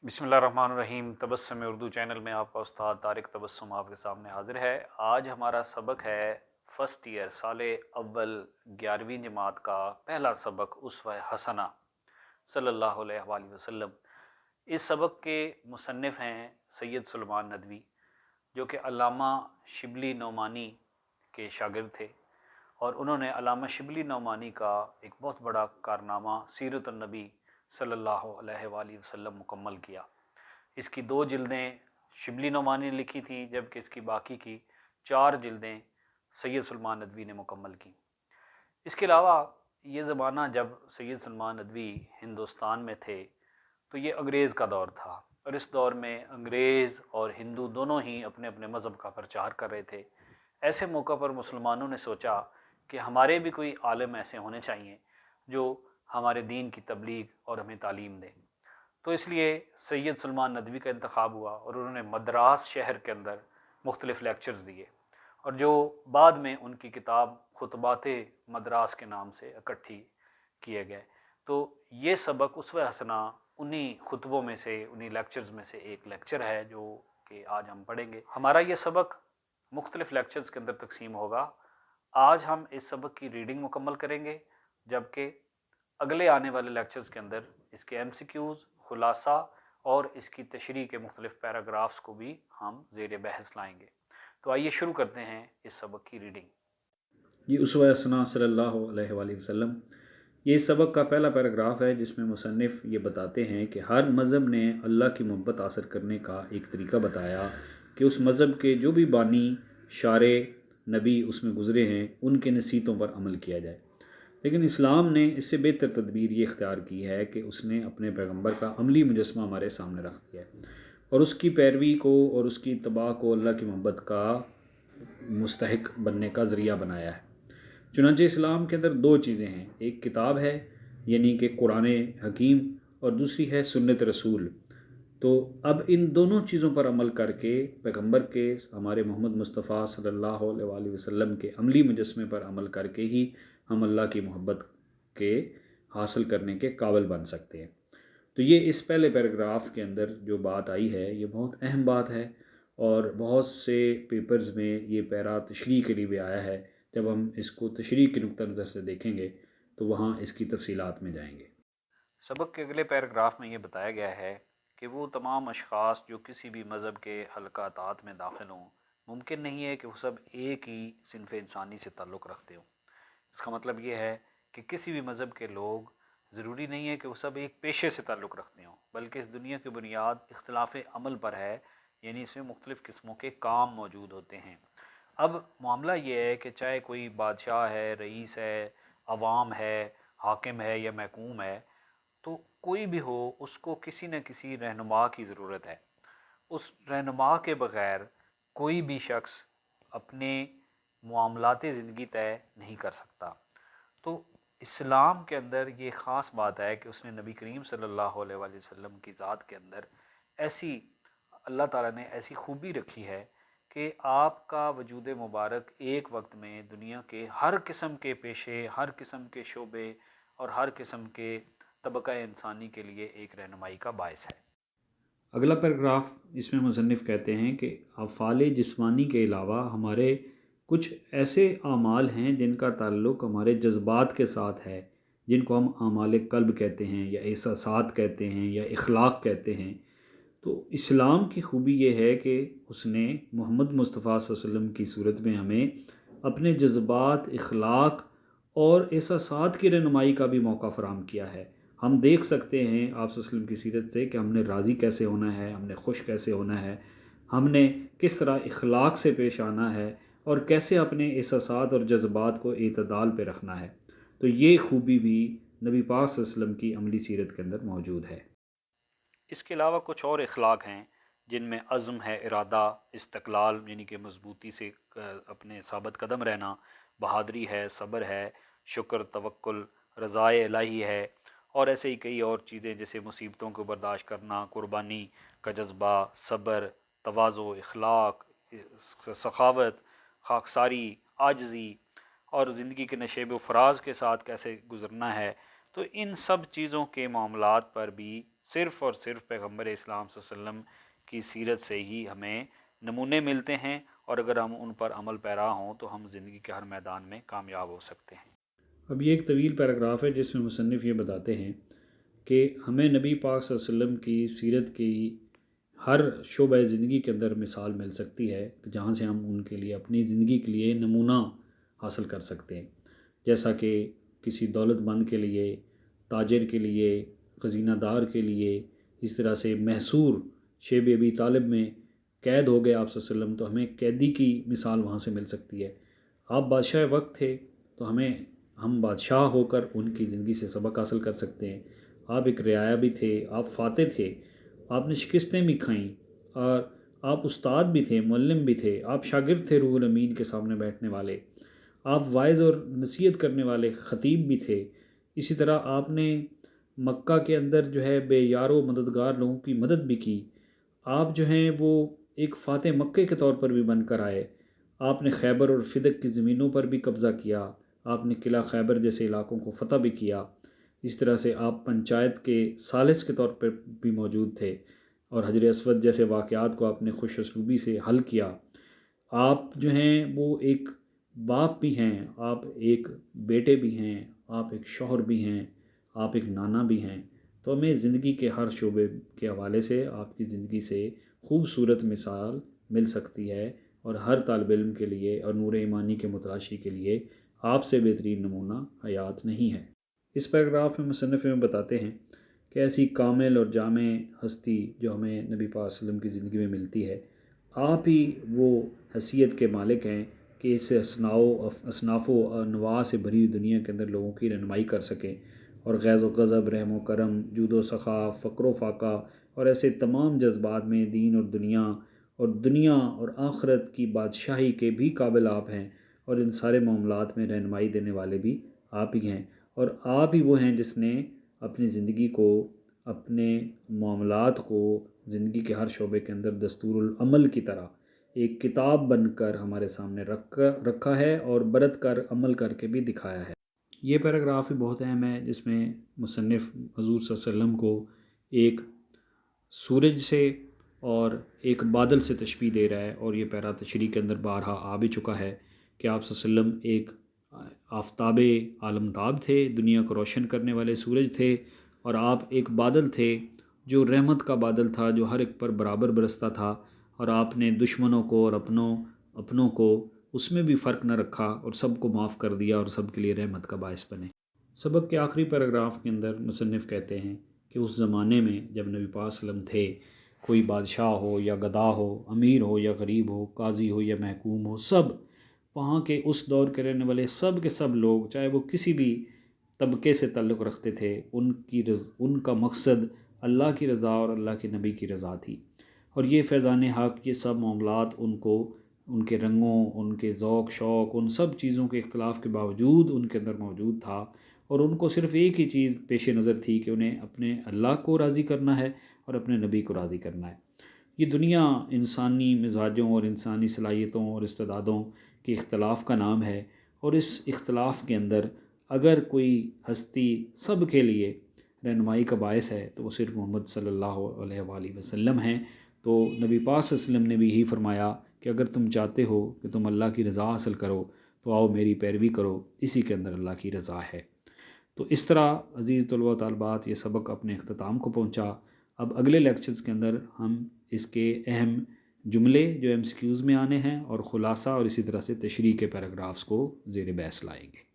बिस्मिल्लाहिर्रहमानिर्रहीम। तबस्सुम उर्दू चैनल में आपका उस्ताद तारिक तबस्सुम आपके सामने हाजिर है। आज हमारा सबक है फ़र्स्ट ईयर साल अव्वल 11वीं जमात का पहला सबक उसवा हसना सल्लल्लाहु अलैहि वसल्लम। इस सबक के मुसन्निफ़ हैं सैयद सुलेमान नदवी, जो कि अल्लामा शिबली नौमानी के शागिर्द थे, और उन्होंने अल्लामा शिबली नौमानी का एक बहुत बड़ा कारनामा सीरत नबी सल्लल्लाहु अलैहि वसल्लम मुकम्मल किया। इसकी 2 जिल्दें शिबली नौमानी ने लिखी थी, जबकि इसकी बाकी की 4 जिल्दें सैयद सुलेमान नदवी ने मुकम्मल की। इसके अलावा ये ज़माना जब सैयद सुलेमान नदवी हिंदुस्तान में थे तो ये अंग्रेज़ का दौर था, और इस दौर में अंग्रेज़ और हिंदू दोनों ही अपने अपने मज़हब का प्रचार कर रहे थे। ऐसे मौक़ा पर मुसलमानों ने सोचा कि हमारे भी कोई आलिम ऐसे होने चाहिए जो हमारे दीन की तबलीग और हमें तालीम दें। तो इसलिए सैयद सुलेमान नदवी का इंतखाब हुआ, और उन्होंने मद्रास शहर के अंदर मुख्तलिफ़ लेक्चर्स दिए, और जो बाद में उनकी किताब खुतबात मद्रास के नाम से इकट्ठी किए गए। तो ये सबक उसवा हसना उन्हीं खुतबों में से, उन्हीं लेक्चर्स में से एक लेक्चर है जो कि आज हम पढ़ेंगे। हमारा ये सबक मुख्तलिफ़ लेक्चर्स के अंदर तकसीम होगा। आज हम इस सबक की रीडिंग मुकम्मल करेंगे, जबकि अगले आने वाले लेक्चर्स के अंदर इसके MCQs, खुलासा और इसकी तशरीह के मुख्तलिफ़ पैराग्राफ्स को भी हम ज़ेर बहस लाएंगे। तो आइए शुरू करते हैं इस सबक की रीडिंग। ये उसवा हसना सल्लल्लाहु अलैहि वसल्लम, ये इस सबक का पहला पैराग्राफ है जिसमें मुसन्निफ़ ये बताते हैं कि हर मज़हब ने अल्लाह की मोहब्बत हासिल करने का एक तरीका बताया कि उस मज़हब के जो भी बानी शारे नबी उसमें गुज़रे हैं उनके नसीहतों पर अमल किया जाए। लेकिन इस्लाम ने इससे बेहतर तदबीर ये इख्तियार की है कि उसने अपने पैगम्बर का अमली मुजस्मा हमारे सामने रख दिया है, और उसकी पैरवी को और उसकी इत्तबा को अल्लाह की मोहब्बत का मुस्तहिक बनने का ज़रिया बनाया है। चुनांचे इस्लाम के अंदर 2 चीज़ें हैं, एक किताब है यानी कि कुरान हकीम, और दूसरी है सुन्नत रसूल। तो अब इन दोनों चीज़ों पर अमल करके पैगम्बर के, हमारे मोहम्मद मुस्तफ़ा सल्लल्लाहु अलैहि वसल्लम के अमली मुजस्मे पर अमल करके ही हम अल्लाह की मोहब्बत के हासिल करने के काबिल बन सकते हैं। तो ये इस पहले पैराग्राफ के अंदर जो बात आई है ये बहुत अहम बात है, और बहुत से पेपर्स में ये पैरा तशरीह के लिए भी आया है। जब हम इसको तशरीह के नुक्ता नज़र से देखेंगे तो वहाँ इसकी तफसीलात में जाएंगे। सबक के अगले पैराग्राफ में ये बताया गया है कि वो तमाम अशख़ास जो किसी भी मज़हब के हल्का तात में दाखिल हों, मुमकिन नहीं है कि वो सब एक ही सिनफ़ इंसानी से ताल्लुक़ रखते हों। इसका मतलब ये है कि किसी भी मज़हब के लोग ज़रूरी नहीं है कि वो सब एक पेशे से ताल्लुक़ रखते हों, बल्कि इस दुनिया की बुनियाद इख्तिलाफ़ अमल पर है, यानी इसमें मुख्तलिफ़ किस्मों के काम मौजूद होते हैं। अब मामला ये है कि चाहे कोई बादशाह है, रईस है, अवाम है, हाकिम है या महकूम है, तो कोई भी हो उसको किसी न किसी रहनुमा की ज़रूरत है। उस रहनुमा के बग़ैर कोई भी शख्स अपने मामलाते ज़िंदगी तय नहीं कर सकता। तो इस्लाम के अंदर ये ख़ास बात है कि उसने नबी करीम सल्लल्लाहु अलैहि वसल्लम की ज़ात के अंदर ऐसी, अल्लाह ताला ने ऐसी खूबी रखी है कि आपका वजूद मुबारक एक वक्त में दुनिया के हर किस्म के पेशे, हर किस्म के शोबे और हर किस्म के तबका इंसानी के लिए एक रहनुमाई का बायस है। अगला पैराग्राफ इसमें मुसन्निफ़ कहते हैं कि अफ़ाल जिस्मानी के अलावा हमारे कुछ ऐसे आमाल हैं जिनका ताल्लुक़ हमारे जज्बात के साथ है, जिनको हम आमाल क़ल्ब कहते हैं या एहसासात कहते हैं या इख़लाक़ कहते हैं। तो इस्लाम की खूबी ये है कि उसने मोहम्मद मुस्तफ़ा सल्लल्लाहु अलैहि वसल्लम की सूरत में हमें अपने जज्बात, इख़लाक़ और एहसासात की रहनुमाई का भी मौका फ़राहम किया है। हम देख सकते हैं आप सल्लल्लाहु अलैहि वसल्लम की सीरत से कि हमने राज़ी कैसे होना है, हमने खुश कैसे होना है, हमने किस तरह इख़लाक़ से पेश आना है, और कैसे अपने एहसासात और जज्बात को एतदाल पे रखना है। तो ये खूबी भी नबी पाक सल्लल्लाहु अलैहि वसल्लम की अमली सीरत के अंदर मौजूद है। इसके अलावा कुछ और इखलाक हैं जिनमें अज़्म है, इरादा, इस्तक़लाल यानी कि मजबूती से अपने साबित कदम रहना, बहादुरी है, सब्र है, शुक्र, तवक्कुल, रज़ाए इलाही है, और ऐसे ही कई और चीज़ें जैसे मुसीबतों को बर्दाश्त करना, कुर्बानी का जज्बा, सब्र, तवाज़ो, इखलाक, सखावत, खाकसारी, आजज़ी, और ज़िंदगी के नशेब व फराज के साथ कैसे गुज़रना है। तो इन सब चीज़ों के मामलात पर भी صرف اور صرف پیغمبر اسلام صلی اللہ علیہ وسلم کی سیرت سے ہی ہمیں نمونے ملتے ہیں، اور اگر ہم ان پر عمل پیرا ہوں تو ہم زندگی کے ہر میدان میں کامیاب ہو سکتے ہیں۔ اب یہ ایک طویل پیراگراف ہے جس میں مصنف یہ بتاتے ہیں کہ ہمیں نبی پاک صلی اللہ علیہ وسلم کی سیرت کی ہر شعبہ زندگی کے اندر مثال مل سکتی ہے جہاں سے ہم ان کے لیے اپنی زندگی کے لیے نمونہ حاصل کر سکتے ہیں، جیسا کہ کسی دولت مند کے لیے، تاجر کے لیے، خزینہ دار کے لیے، اس طرح سے محصور شیب ابی طالب میں قید ہو گئے آپ صلی اللہ علیہ وسلم، تو ہمیں قیدی کی مثال وہاں سے مل سکتی ہے۔ آپ بادشاہ وقت تھے تو ہم بادشاہ ہو کر ان کی زندگی سے سبق حاصل کر سکتے ہیں۔ آپ ایک رعایا بھی تھے، آپ فاتح تھے، آپ نے شکستیں بھی کھائیں، اور آپ استاد بھی تھے، معلم بھی تھے، آپ شاگرد تھے روح الامین کے سامنے بیٹھنے والے، آپ وائز اور نصیحت کرنے والے خطیب بھی تھے۔ اسی طرح آپ نے مکہ کے اندر جو ہے بے یار و مددگار لوگوں کی مدد بھی کی۔ آپ جو ہیں وہ ایک فاتح مکے کے طور پر بھی بن کر آئے۔ آپ نے خیبر اور فدق کی زمینوں پر بھی قبضہ کیا، آپ نے قلعہ خیبر جیسے علاقوں کو فتح بھی کیا۔ اس طرح سے آپ پنچایت کے ثالث کے طور پر بھی موجود تھے، اور حجر اسود جیسے واقعات کو آپ نے خوش اسلوبی سے حل کیا۔ آپ جو ہیں وہ ایک باپ بھی ہیں، آپ ایک بیٹے بھی ہیں، آپ ایک شوہر بھی ہیں، آپ ایک نانا بھی ہیں۔ تو ہمیں زندگی کے ہر شعبے کے حوالے سے آپ کی زندگی سے خوبصورت مثال مل سکتی ہے، اور ہر طالب علم کے لیے اور نور ایمانی کے متلاشی کے لیے آپ سے بہترین نمونہ حیات نہیں ہے۔ اس پیراگراف میں مصنف میں بتاتے ہیں کہ ایسی کامل اور جامع ہستی جو ہمیں نبی پاک صلی اللہ علیہ وسلم کی زندگی میں ملتی ہے، آپ ہی وہ حیثیت کے مالک ہیں کہ اس اصناف و انواع سے بھری دنیا کے اندر لوگوں کی رہنمائی کر سکیں، اور غیظ و غضب، رحم و کرم، جود و سخا، فقر و فاقہ اور ایسے تمام جذبات میں دین اور دنیا اور آخرت کی بادشاہی کے بھی قابل آپ ہیں، اور ان سارے معاملات میں رہنمائی دینے والے بھی آپ ہی ہیں۔ اور آپ ہی وہ ہیں جس نے اپنی زندگی کو، اپنے معاملات کو زندگی کے ہر شعبے کے اندر دستور العمل کی طرح ایک کتاب بن کر ہمارے سامنے رکھا ہے، اور برت کر عمل کر کے بھی دکھایا ہے۔ یہ پیراگراف بھی بہت اہم ہے جس میں مصنف حضور صلی اللہ علیہ وسلم کو ایک سورج سے اور ایک بادل سے تشبیہ دے رہا ہے، اور یہ پیرا تشریح کے اندر بارہا آ بھی چکا ہے کہ آپ صلی اللہ علیہ وسلم ایک آفتاب عالمتاب تھے، دنیا کو روشن کرنے والے سورج تھے، اور آپ ایک بادل تھے جو رحمت کا بادل تھا، جو ہر ایک پر برابر برستا تھا، اور آپ نے دشمنوں کو اور اپنوں کو اس میں بھی فرق نہ رکھا، اور سب کو معاف کر دیا، اور سب کے لیے رحمت کا باعث بنے۔ سبق کے آخری پیراگراف کے اندر مصنف کہتے ہیں کہ اس زمانے میں جب نبی پاک صلی اللہ علیہ وسلم تھے، کوئی بادشاہ ہو یا گدا ہو، امیر ہو یا غریب ہو، قاضی ہو یا محکوم ہو، سب وہاں کے اس دور کے رہنے والے سب کے سب لوگ، چاہے وہ کسی بھی طبقے سے تعلق رکھتے تھے، ان کا مقصد اللہ کی رضا اور اللہ کے نبی کی رضا تھی۔ اور یہ فیضان حق، یہ سب معاملات ان کے رنگوں، ان کے ذوق شوق، ان سب چیزوں کے اختلاف کے باوجود ان کے اندر موجود تھا، اور ان کو صرف ایک ہی چیز پیش نظر تھی کہ انہیں اپنے اللہ کو راضی کرنا ہے اور اپنے نبی کو راضی کرنا ہے۔ یہ دنیا انسانی مزاجوں اور انسانی صلاحیتوں اور استعدادوں کے اختلاف کا نام ہے، اور اس اختلاف کے اندر اگر کوئی ہستی سب کے لیے رہنمائی کا باعث ہے تو وہ صرف محمد صلی اللہ علیہ وآلہ وسلم ہیں۔ تو نبی پاک صلی اللہ علیہ وسلم نے بھی یہی فرمایا کہ اگر تم چاہتے ہو کہ تم اللہ کی رضا حاصل کرو تو آؤ میری پیروی کرو، اسی کے اندر اللہ کی رضا ہے۔ تو اس طرح عزیز طلباء و طالبات، یہ سبق اپنے اختتام کو پہنچا۔ اب اگلے لیکچرز کے اندر ہم اس کے اہم جملے جو MCQs میں آنے ہیں، اور خلاصہ، اور اسی طرح سے تشریح کے پیراگرافز کو زیر بحث لائیں گے۔